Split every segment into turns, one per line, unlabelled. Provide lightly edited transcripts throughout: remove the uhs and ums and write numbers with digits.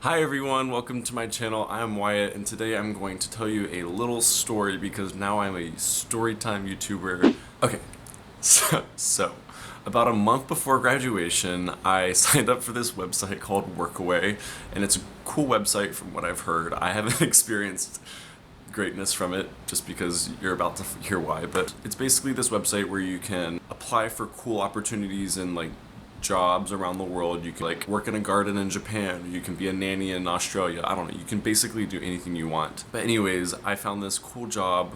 Hi everyone, welcome to my channel. I'm Wyatt and today I'm going to tell you a little story because now I'm a storytime YouTuber. Okay, so about a month before graduation, I signed up for this website called Workaway, and it's a cool website from what I've heard. I haven't experienced greatness from it just because you're about to hear why, but it's basically this website where you can apply for cool opportunities and like jobs around the world. You can like work in a garden in Japan, you can be a nanny in Australia, I don't know, you can basically do anything you want. But anyways, I found this cool job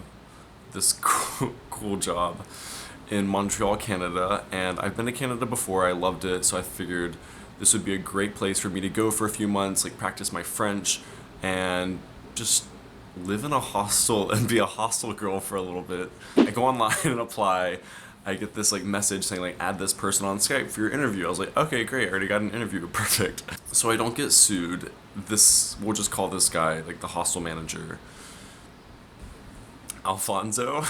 in Montreal, Canada, and I've been to Canada before. I loved it, so I figured this would be a great place for me to go for a few months, like practice my French and just live in a hostel and be a hostel girl for a little bit. I go online and apply. I get this like message saying like add this person on Skype for your interview. I was like, okay, great, I already got an interview, perfect. So I don't get sued. We'll just call this guy like the hostel manager, Alfonso.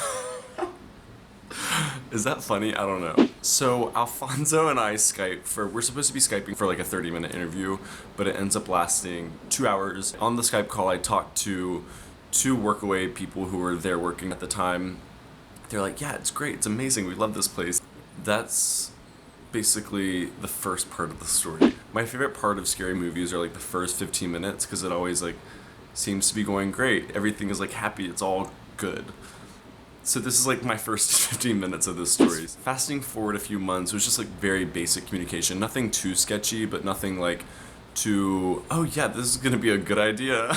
Is that funny? I don't know. So Alfonso and I we're supposed to be Skyping for like a 30-minute interview, but it ends up lasting 2 hours. On the Skype call, I talked to two Workaway people who were there working at the time. They're like, yeah, it's great, it's amazing, we love this place. That's basically the first part of the story. My favorite part of scary movies are like the first 15 minutes because it always like seems to be going great. Everything is like happy, it's all good. So this is like my first 15 minutes of this story. Fasting forward a few months, it was just like very basic communication. Nothing too sketchy, but nothing like too, oh yeah, this is gonna be a good idea.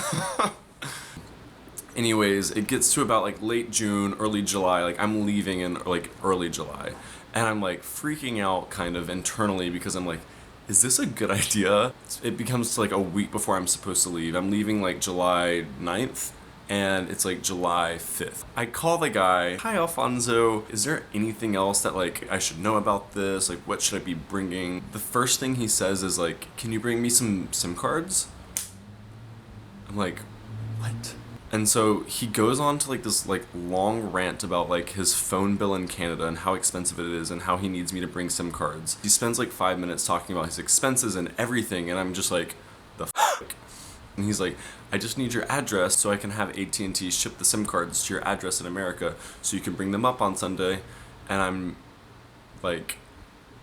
Anyways, it gets to about like late June, early July, like I'm leaving in like early July, and I'm like freaking out kind of internally because I'm like, is this a good idea? It becomes to like a week before I'm supposed to leave. I'm leaving like July 9th, and it's like July 5th. I call the guy, hi Alfonso, is there anything else that like I should know about this? Like what should I be bringing? The first thing he says is like, can you bring me some SIM cards? I'm like, what? And so he goes on to like this like long rant about like his phone bill in Canada and how expensive it is and how he needs me to bring SIM cards. He spends like 5 minutes talking about his expenses and everything, and I'm just like, the fuck? And he's like, I just need your address so I can have AT&T ship the SIM cards to your address in America so you can bring them up on Sunday. And I'm like,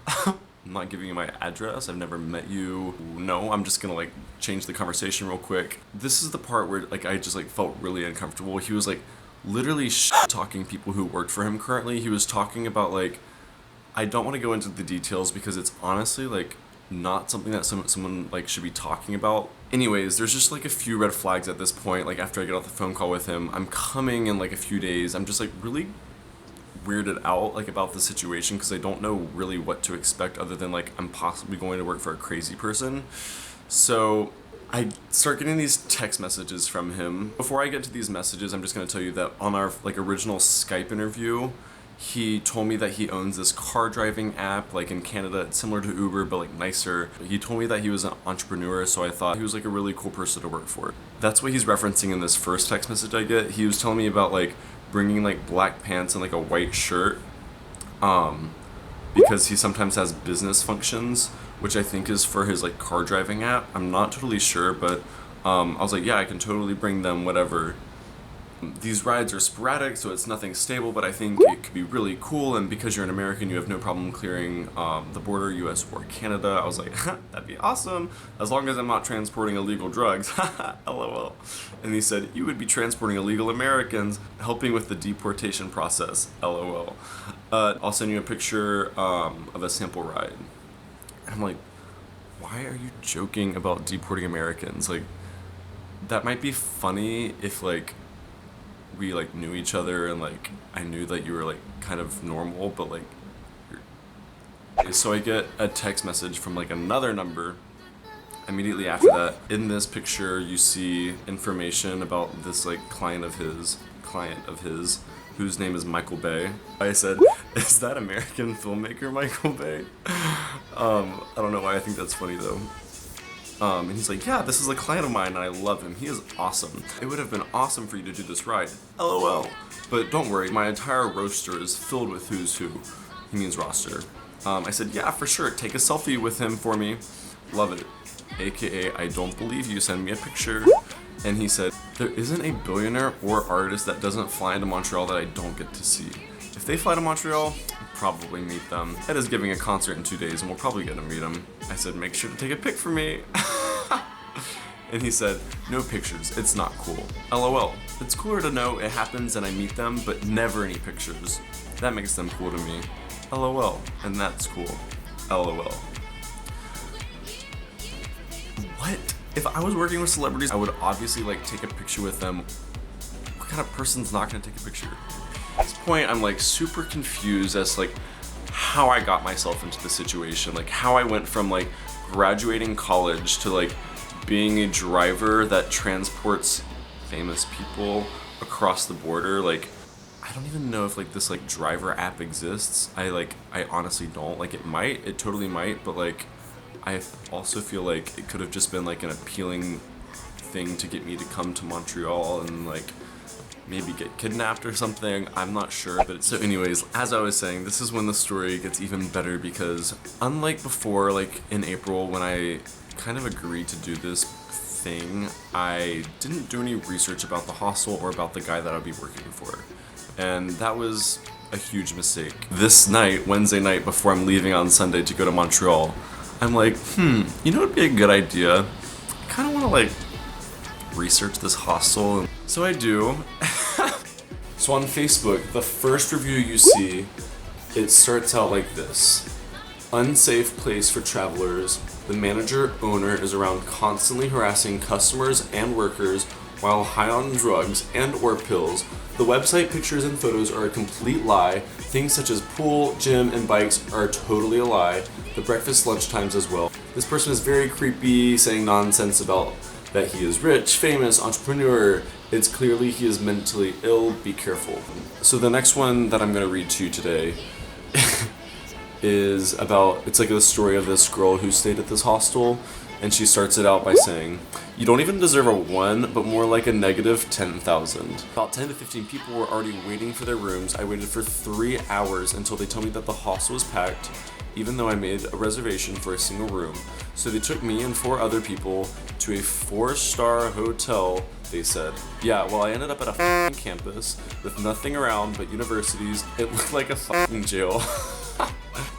I'm not giving you my address, I've never met you. No, I'm just gonna like change the conversation real quick. This is the part where like I just like felt really uncomfortable. He was like literally talking people who worked for him currently. He was talking about like, I don't want to go into the details because it's honestly like not something that someone like should be talking about. Anyways, there's just like a few red flags at this point. Like after I get off the phone call with him, I'm coming in like a few days. I'm just like really weirded out like about the situation because I don't know really what to expect other than like I'm possibly going to work for a crazy person. So I start getting these text messages from him. Before I get to these messages, I'm just going to tell you that on our like original Skype interview, he told me that he owns this car driving app like in Canada. It's similar to Uber but like nicer. He told me that he was an entrepreneur, so I thought he was like a really cool person to work for. That's what he's referencing in this first text message I get. He was telling me about like bringing like black pants and like a white shirt because he sometimes has business functions, which I think is for his like car driving app. I'm not totally sure, but I was like, yeah, I can totally bring them, whatever. These rides are sporadic, so it's nothing stable, but I think it could be really cool, and because you're an American, you have no problem clearing the border, US or Canada. I was like, that'd be awesome, as long as I'm not transporting illegal drugs, lol. And he said, you would be transporting illegal Americans, helping with the deportation process, lol. I'll send you a picture of a sample ride. I'm like, why are you joking about deporting Americans? Like, that might be funny if like we like knew each other and like I knew that you were like kind of normal, but like so I get a text message from like another number immediately after that. In this picture you see information about this like client of his whose name is Michael Bay. I said, is that American filmmaker Michael Bay? I don't know why I think that's funny though. And he's like, yeah, this is a client of mine and I love him. He is awesome. It would have been awesome for you to do this ride. LOL. But don't worry, my entire roster is filled with who's who. He means roster. I said, yeah, for sure. Take a selfie with him for me. Love it. aka I don't believe you, send me a picture. And he said, there isn't a billionaire or artist that doesn't fly into Montreal that I don't get to see. If they fly to Montreal, I'll probably meet them. Ed is giving a concert in 2 days and we'll probably get to meet him. I said, make sure to take a pic for me. And he said, no pictures, it's not cool. LOL. It's cooler to know it happens and I meet them, but never any pictures. That makes them cool to me. LOL. And that's cool. LOL. What? If I was working with celebrities, I would obviously like take a picture with them. What kind of person's not gonna take a picture? At this point, I'm like super confused as to like how I got myself into the situation. Like how I went from like graduating college to like being a driver that transports famous people across the border. Like I don't even know if like this like driver app exists. I honestly don't. Like it might, it totally might, but like I also feel like it could have just been like an appealing thing to get me to come to Montreal and like maybe get kidnapped or something. I'm not sure, but so anyways, as I was saying, this is when the story gets even better because unlike before, like in April when I kind of agreed to do this thing, I didn't do any research about the hostel or about the guy that I'd be working for. And that was a huge mistake. This night, Wednesday night, before I'm leaving on Sunday to go to Montreal, I'm like, you know what would be a good idea? I kind of want to like research this hostel. So I do. So on Facebook, the first review you see, it starts out like this. Unsafe place for travelers. The manager owner is around constantly harassing customers and workers while high on drugs and or pills. The website pictures and photos are a complete lie. Things such as pool, gym, and bikes are totally a lie. The breakfast lunch times as well. This person is very creepy, saying nonsense about that he is rich, famous, entrepreneur. It's clearly he is mentally ill. Be careful. So the next one that I'm going to read to you today is about, it's like the story of this girl who stayed at this hostel, and she starts it out by saying, you don't even deserve a 1, but more like a negative 10,000. About 10 to 15 people were already waiting for their rooms. I waited for 3 hours until they told me that the hostel was packed, even though I made a reservation for a single room. So they took me and 4 other people to a 4-star hotel, they said. Yeah, well I ended up at a f***ing campus with nothing around but universities. It looked like a f***ing jail.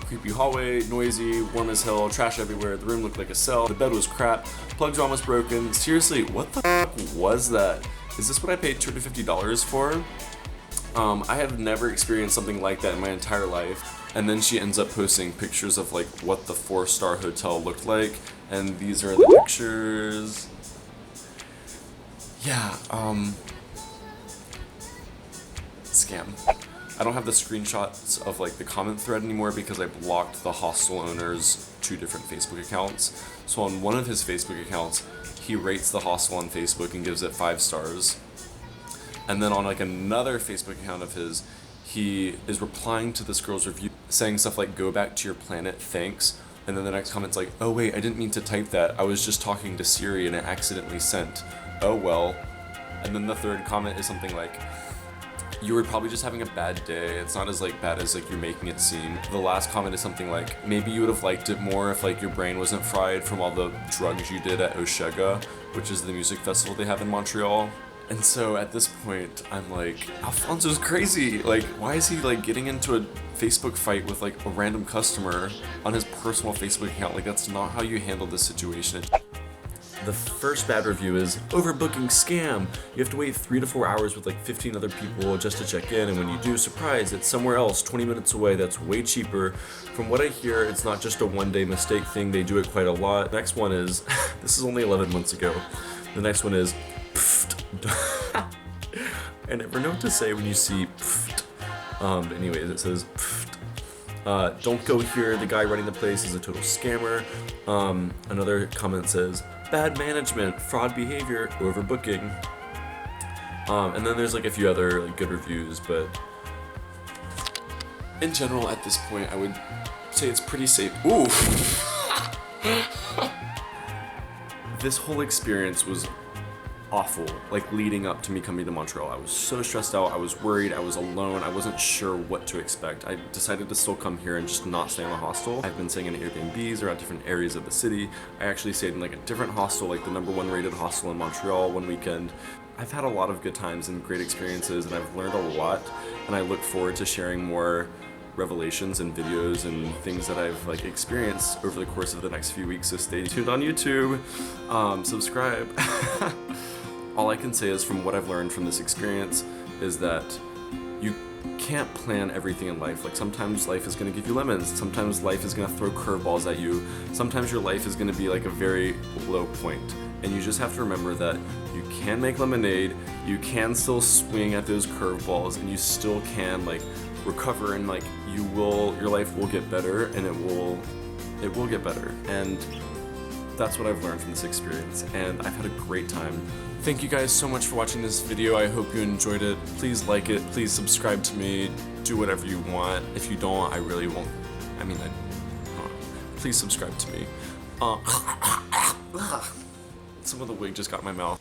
Creepy hallway, noisy, warm as hell, trash everywhere. The room looked like a cell. The bed was crap. Plugs were almost broken. Seriously, what the f*** was that? Is this what I paid $250 for? I have never experienced something like that in my entire life. And then she ends up posting pictures of like what the 4-star hotel looked like. And these are the pictures. Yeah, scam. I don't have the screenshots of like the comment thread anymore because I blocked the hostel owner's 2 different Facebook accounts. So on one of his Facebook accounts, he rates the hostel on Facebook and gives it 5 stars. And then on like another Facebook account of his, he is replying to this girl's review saying stuff like, go back to your planet, thanks. And then the next comment's like, oh wait, I didn't mean to type that. I was just talking to Siri and it accidentally sent. Oh well. And then the third comment is something like, you were probably just having a bad day. It's not as like bad as like you're making it seem. The last comment is something like, maybe you would have liked it more if like your brain wasn't fried from all the drugs you did at Oshega, which is the music festival they have in Montreal. And so at this point, I'm like, Alfonso's crazy. Like, why is he like getting into a Facebook fight with like a random customer on his personal Facebook account? Like, that's not how you handle this situation. The first bad review is overbooking scam. You have to wait 3 to 4 hours with like 15 other people just to check in, and when you do, surprise, it's somewhere else 20 minutes away. That's way cheaper. From what I hear, it's not just a one-day mistake thing. They do it quite a lot. Next one is, this is only 11 months ago. The next one is, I never know what to say when you see anyways, it says don't go here, the guy running the place is a total scammer. Another comment says bad management, fraud behavior, overbooking. And then there's like a few other like good reviews, but in general at this point I would say it's pretty safe. Ooh. This whole experience was awful, like leading up to me coming to Montreal. I was so stressed out, I was worried, I was alone, I wasn't sure what to expect. I decided to still come here and just not stay in a hostel. I've been staying in Airbnbs around different areas of the city. I actually stayed in like a different hostel, like the #1 rated hostel in Montreal one weekend. I've had a lot of good times and great experiences, and I've learned a lot, and I look forward to sharing more revelations and videos and things that I've like experienced over the course of the next few weeks, so stay tuned on YouTube, subscribe. All I can say is from what I've learned from this experience is that you can't plan everything in life. Like sometimes life is going to give you lemons, sometimes life is going to throw curveballs at you, sometimes your life is going to be like a very low point, and you just have to remember that you can make lemonade, you can still swing at those curveballs, and you still can like recover, and like your life will get better, and it will get better. And that's what I've learned from this experience, and I've had a great time. Thank you guys so much for watching this video. I hope you enjoyed it. Please like it, please subscribe to me, do whatever you want. If you don't, I really won't. I mean, please subscribe to me. Some of the wig just got in my mouth.